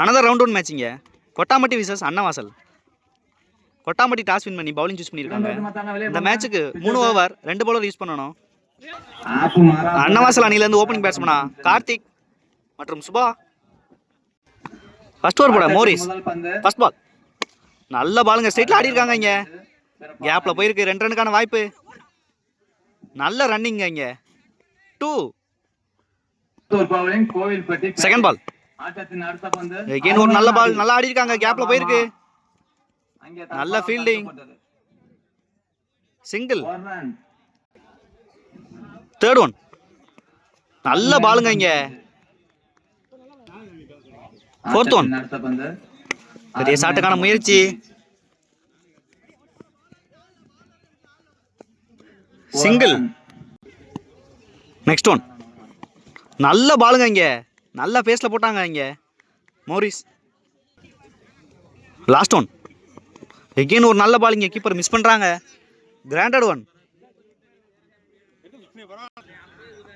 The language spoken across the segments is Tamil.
அனதர் ரவுண்ட் ஒன் மேட்சிங்க. Kottampatti versus Annavasal. Kottampatti toss win பண்ணி பவுலிங் சூஸ் பண்ணியிருக்காங்க. இந்த மேட்சுக்கு 3 ஓவர் 2 பவுலர் யூஸ் பண்ணணும். அன்னவாசல் அணியிலேருந்து ஓப்பனிங் பேட்ஸ்மனா கார்த்திக் மற்றும் சுபா. ஃபர்ஸ்ட் ஓவர் போட மோரிஸ். ஃபர்ஸ்ட் பால் நல்ல பாலுங்க, ஸ்ட்ரைட்ல ஆடி இருக்காங்க. இங்க கேப்ல போயிருக்கு, 2 ரனுக்கான வாய்ப்பு. நல்ல ரன்னிங்க. இங்க 2. செகண்ட் பால் எகைன் ஒரு நல்ல பால், நல்லா ஆடி இருக்காங்க, கேப்ல போயிருக்கு. நல்ல ஃபீல்டிங், சிங்கிள். தேர்ட் ஒன் நல்ல பாலுங்க. இங்க ஃபோர்த் ஒன் பெரிய ஷாட்டுக்கான முயற்சி. சிங்கிள். நெக்ஸ்ட் ஒன் நல்ல பாலுங்க. இங்க நல்ல பேஸ்ல போட்டாங்க. இங்க மோரிஸ். லாஸ்ட் ஒன் எகைன் ஒரு நல்ல பால். இங்க கீப்பர் மிஸ் பண்றாங்க. Granted one.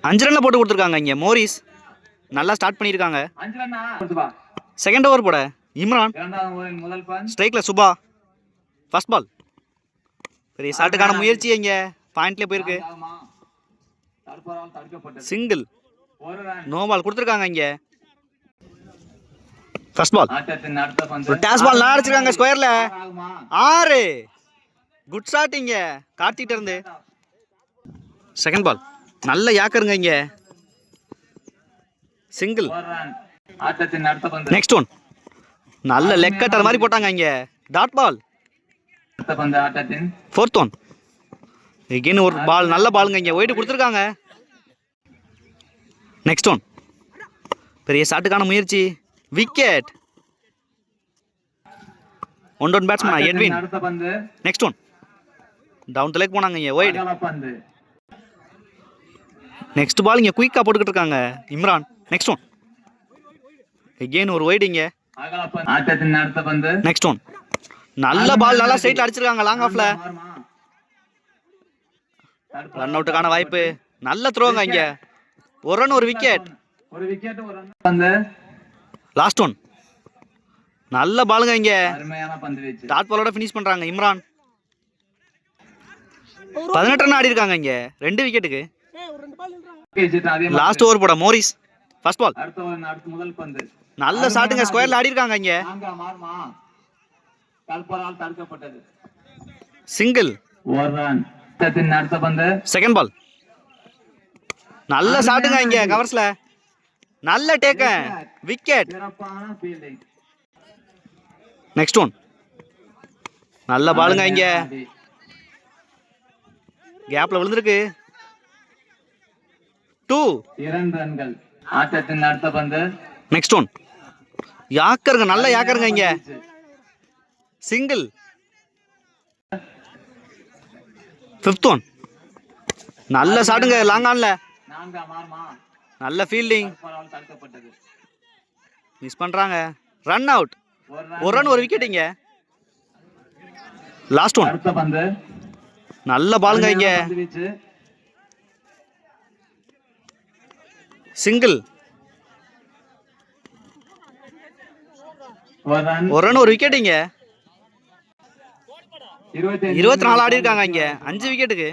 5 ரன்ல போட்டு கொடுத்துருக்காங்க. இங்க மோரிஸ் நல்லா ஸ்டார்ட் பண்ணியிருக்காங்க. செகண்ட் ஓவர் போட இம்ரான். ஸ்ட்ரைக்ல சுபா. ஃபர்ஸ்ட் பால் பெரிய ஷாட்டுக்கான முயற்சி. இங்க பாயிண்ட்ல போயிருக்கு. சிங்கிள். நோ பால் கொடுத்துருக்காங்க. இங்க ஃபர்ஸ்ட் பால் டாஸ் பால் நல்லா அடிச்சிருக்காங்க ஸ்கொயர்ல. 6. குட் ஷாட் இங்க கார்த்திகிட்ட இருந்து. செகண்ட் பால் நல்ல யாக்கருங்க. இங்க சிங்கிள். நெக்ஸ்ட் ஒன் நல்ல லெக் கட்டர் மாதிரி போட்டாங்க. இங்க dot ball. Fourth one again ஒரு பால், நல்ல பாலுங்க. இங்க ஒயிட் கொடுத்துருக்காங்க. நெக்ஸ்ட் ஒன் பெரிய ஷாட்டுக்கான முயற்சி. விக்கெட். ஒன் டவுன் பேட்ஸ்மேனா Edwin. Next one down the leg போனாங்க. இங்க ஒயிட். நெக்ஸ்ட் பால் இங்க குயிக்கா போட்டுக்கிட்டு இருக்காங்க இம்ரான். நெக்ஸ்ட் ஒன் எகைன் ஒரு ஒயிட். இங்க நெக்ஸ்ட் ஒன் நல்ல பால், நல்லா ஸ்ட்ரைட்ல அடிச்சிருக்காங்க. லாங் ஆஃப்ல ரன் அவுட்டுக்கான வாய்ப்பு. நல்ல த்ரோங்க. இங்க ஒரு ரன், ஒரு விக்கெட். லாஸ்ட் ஒன் நல்ல பாலுங்க. இங்க டாட் பாலோட ஃபினிஷ் பண்றாங்க இம்ரான். 18 ரன் ஆடி இருக்காங்க. இங்க 2 விக்கெட்டுக்கு. லாஸ்ட் ஓவர் போட மோரிஸ். ஃபர்ஸ்ட் பால் நல்ல ஷாட்டுங்க, ஸ்கொயர்ல ஆடி இருக்காங்க. இங்க சிங்கிள். செகண்ட் பால் நல்ல ஷாட்டுங்க. இங்க கவர்ஸ்ல நல்ல டேக்க, விக்கெட். நெக்ஸ்ட் ஒன் நல்ல பாலுங்க. இங்க கேப்ல விழுந்திருக்கு. 2 ரன்கள். நெக்ஸ்ட் ஒன் யாக்கருங்க, நல்ல யாக்கருங்க. இங்க சிங்கிள். ஃபிஃப்த் ஒன் நல்ல ஷாட்டுங்க, லாங் ஆன்ல. நல்ல ஃபீல்டிங், மிஸ் பண்றாங்க. Run out. ஒரு ரன், ஒரு விக்கெட். இங்க லாஸ்ட் ஒன் நல்ல பாலுங்க. இங்க சிங்கிள். ஒரு ரன், ஒரு விக்கெட். இங்க 24 ஆடி இருக்காங்க. இங்க 5 விக்கெட்டுக்கு.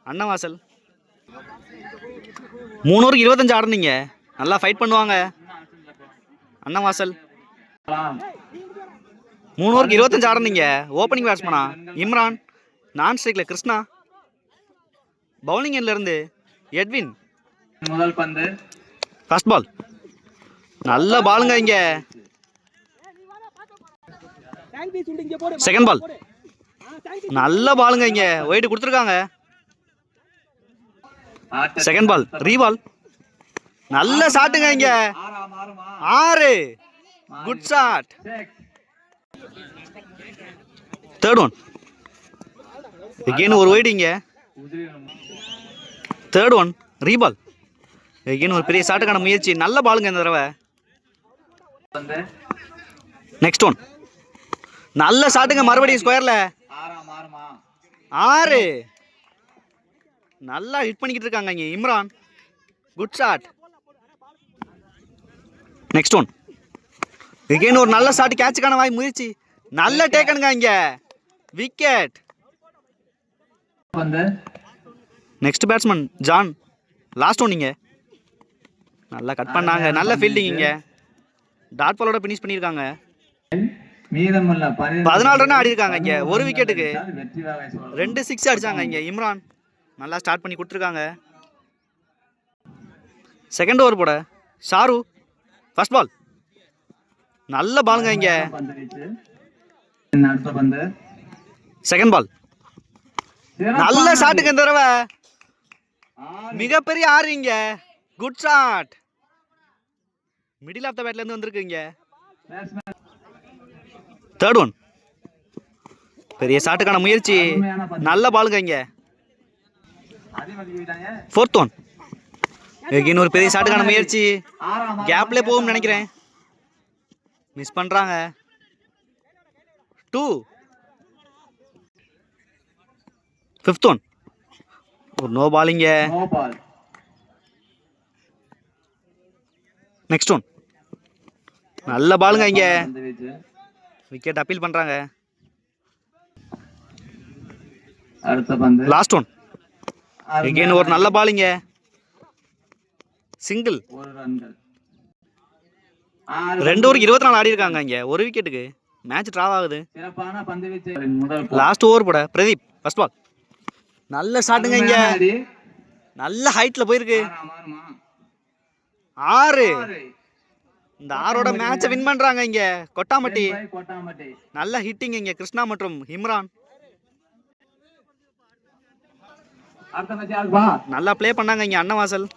அன்னவாசல் 3 ஓவருக்கு 25 ஆடுனீங்க. நல்லா ஃபைட் பண்ணுவாங்க அன்னவாசல். 3 ஓவருக்கு 25 ஆடுனீங்க. ஓப்பனிங் பேட்ஸ்மனா இம்ரான். நான் ஸ்ட்ரைக்ல கிருஷ்ணா. பவுலிங் எண்ட்ல இருந்து எட்வின். முதல் பந்து ஃபர்ஸ்ட் பால் நல்ல பாலுங்க. இங்க செகண்ட் பால் நல்ல பாலுங்க. இங்க ஒயிட் கொடுத்துருக்காங்க. செகண்ட் பால் ரீபால் நல்ல ஷாட்டுங்க. இங்க 6. Good shot. Third one again ஒரு ஒயிட். இங்க தேர்ட் ஒன் ரீபால் எகைன் ஒரு பெரிய ஷாட்டுக்கான முயற்சி. நல்ல பாலுங்க இந்த தடவை. நெக்ஸ்ட் ஒன் நல்ல ஷாட்டுங்க, மறுபடியும் ஸ்கொயர்ல. 6. நல்லா ஹிட் பண்ணிக்கிட்டு இருக்காங்க இங்க Imran. Good shot. Next one again ஒரு நல்ல ஷாட், கேட்சுக்கான வாய் முயற்சி, நல்ல டேக்கனுங்க இங்க, wicket. Next batsman John, last one. நீங்க நல்லா கட் பண்ணாங்க, நல்ல ஃபீல்டிங் இங்க, டாட் பாலோட ஃபினிஷ் பண்ணியிருக்காங்க. 14 ரன் ஆடி இருக்காங்க இங்க, ஒரு விக்கெட்டுக்கு 2 6 அடிச்சாங்க இங்க. இம்ரான் நல்லா ஸ்டார்ட் பண்ணி கொடுத்துருக்காங்க. செகண்ட் ஓவர் போட ஷாரு, ஃபர்ஸ்ட் பால், நல்ல பாலுங்க இங்க. செகண்ட் பால், நல்ல ஷாட்டுக்கு இந்த தடவை, மிகப்பெரிய ஆறு இங்க, good shot, middle of the பேட்ல இருந்து வந்திருக்கு இங்க. தேர்ட் ஒன், பெரிய ஷாட்டுக்கான முயற்சி, நல்ல பாலுங்க இங்க. ஃபோர்த் ஒன், ஒரு பெரிய ஷாட்டுக்கான முயற்சி, கேப்ல போகும் நினைக்கிறேன், மிஸ் பண்றாங்க. 2. ஃபிஃப்த் ஒன், ஒரு நோ பாலிங்க. நெக்ஸ்ட் ஒன், நல்ல பாலுங்க இங்க, விக்கெட் அப்பீல் பண்றாங்க. லாஸ்ட் ஒன், again ஒரு நல்ல பாலிங்க, சிங்கிள். 2 ஓவருக்கு 24 ஆடி இருக்காங்க இங்க, ஒரு விக்கெட்டுக்கு மேட்ச் டிராவ் ஆகுது. லாஸ்ட் ஓவர் போட பிரதீப், ஃபர்ஸ்ட் பால், நல்ல ஷாட்டுங்க இங்க, நல்ல ஹைட்ல போயிருக்கு. 6. இந்த 6ஓட மேட்சை வின் பண்றாங்க இங்க கொட்டாமட்டி. நல்ல ஹிட்டிங் இங்க கிருஷ்ணா மற்றும் இம்ரான், நல்லா ப்ளே பண்ணாங்க இங்க அன்னவாசல்.